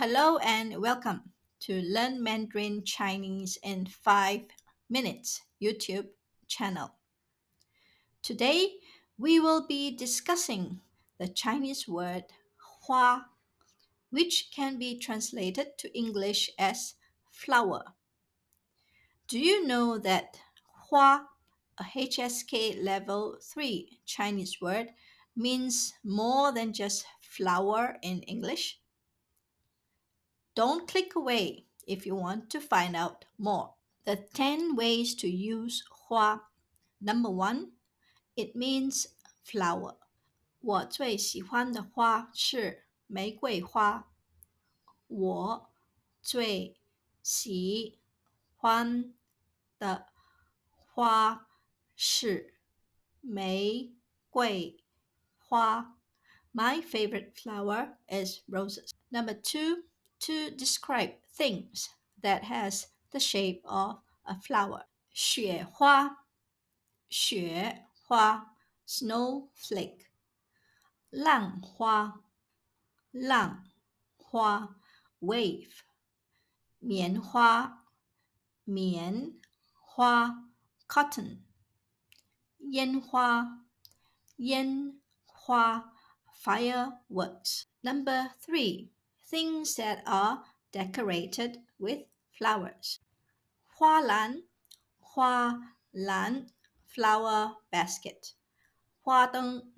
Hello and welcome to Learn Mandarin Chinese in 5 Minutes YouTube channel. Today we will be discussing the Chinese word hua, which can be translated to English as flower. Do you know that hua, a HSK level 3 Chinese word, means more than just flower in English? Don't click away if you want to find out more. The 10 ways to use hua. Number one, it means flower. 我最喜欢的花是玫瑰花。我最喜欢的花是玫瑰花。My favorite flower is roses. Number two, to describe things that has the shape of a flower. 雪花，雪花 snowflake. 浪花，浪花 wave. 棉花，棉花 cotton. 烟花，烟花 fireworks. Number three, things that are decorated with flowers. 花篮，花篮 flower basket. 花灯，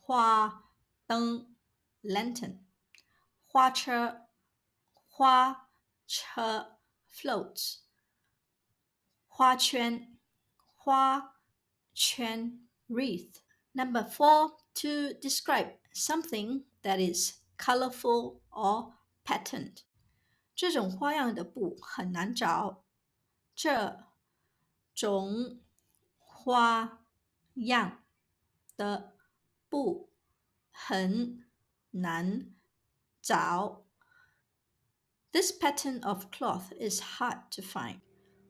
花灯 lantern. 花车，花车 floats. 花圈，花圈 wreath. Number four, to describe something that is colorful or patterned. 这种花样的布很难找。这种花样的布很难找。This pattern of cloth is hard to find.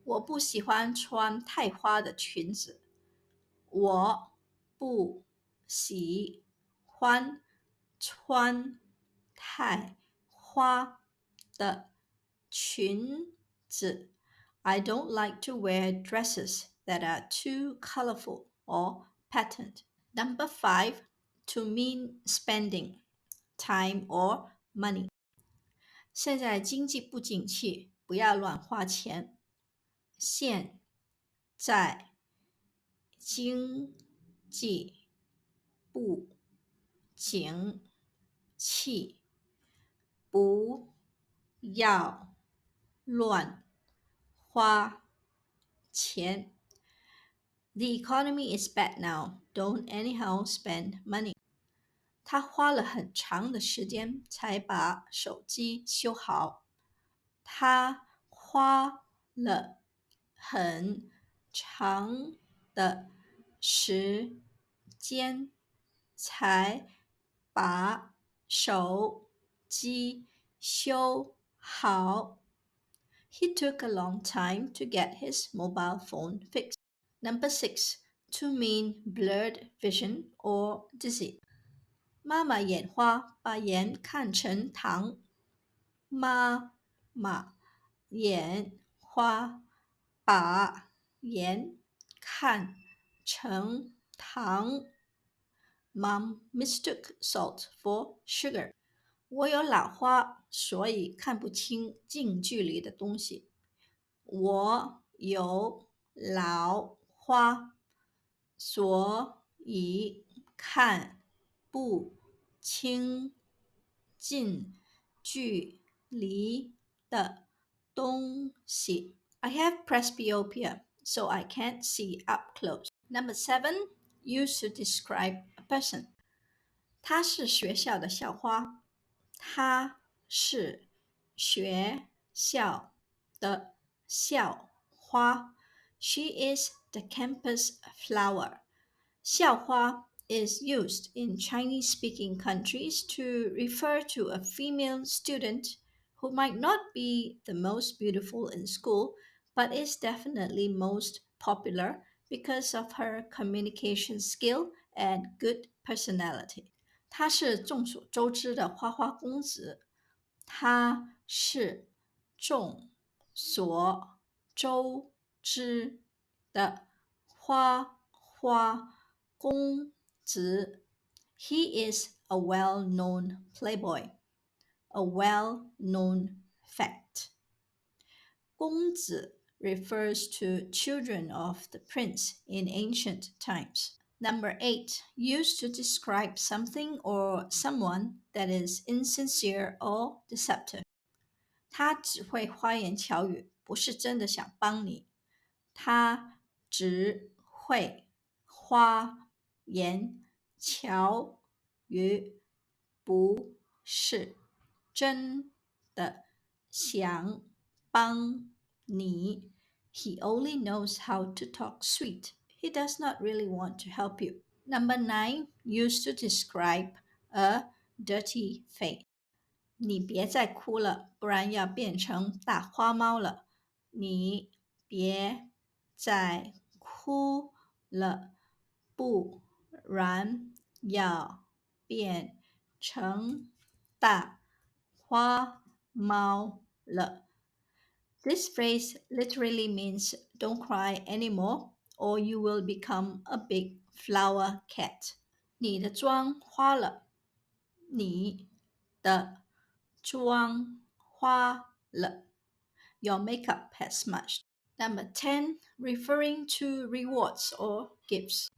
我不喜欢穿太花的裙子。我不喜欢穿太花的裙子。I don't like to wear dresses that are too colorful or patterned. Number five, to mean spending time or money. 现在经济不景气，不要乱花钱。现在经济不景气，不要乱花钱。The economy is bad now. Don't anyhow spend money. 他花了很长的时间才把手机修好。他花了很长的时间才把手机修好。He took a long time to get his mobile phone fixed. Number six, to mean blurred vision or dizzy. 妈妈眼花，把盐看成糖。妈妈眼花，把盐看成糖。Mom mistook salt for sugar. 我有老花，所以看不清近距离的东西。我有老花，所以看不清近距离的东西。I have presbyopia, so I can't see up close. Number seven, used to describe a person. 她是学校的校花。她是学校的校花。She is the campus flower. 校花 is used in Chinese speaking countries to refer to a female student who might not be the most beautiful in school, but is definitely most popular because of her communication skill and good personality. 她是众所周知的花花公子。它是众所周知的花公子。He is a well-known playboy, a well-known fact. 公子 refers to children of the prince in ancient times. Number 8, used to describe something or someone that is insincere or deceptive. 他只会花言巧语，不是真的想帮你。他只会花言巧语，不是真的想帮你。He only knows how to talk sweet. He does not really want to help you. Number 9, used to describe a dirty face. 你别再哭了，不然要变成大花猫了。你别再哭了，不然要变成大花猫了。This phrase literally means don't cry anymore or you will become a big flower cat. 你的妆花了，你的妆花了。Your makeup has smudged. Number 10, referring to rewards or gifts.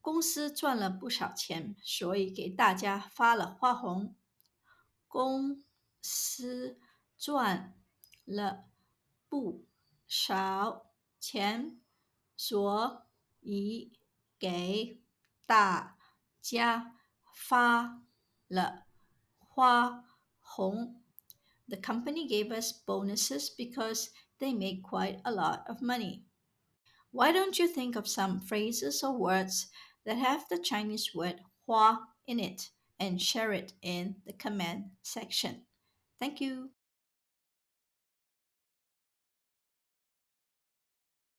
公司赚了不少钱，所以给大家发了花红。公司赚了不少钱，所以给大家发了花红。The company gave us bonuses because they make quite a lot of money. Why don't you think of some phrases or words that have the Chinese word hua in it and share it in the comment section? Thank you.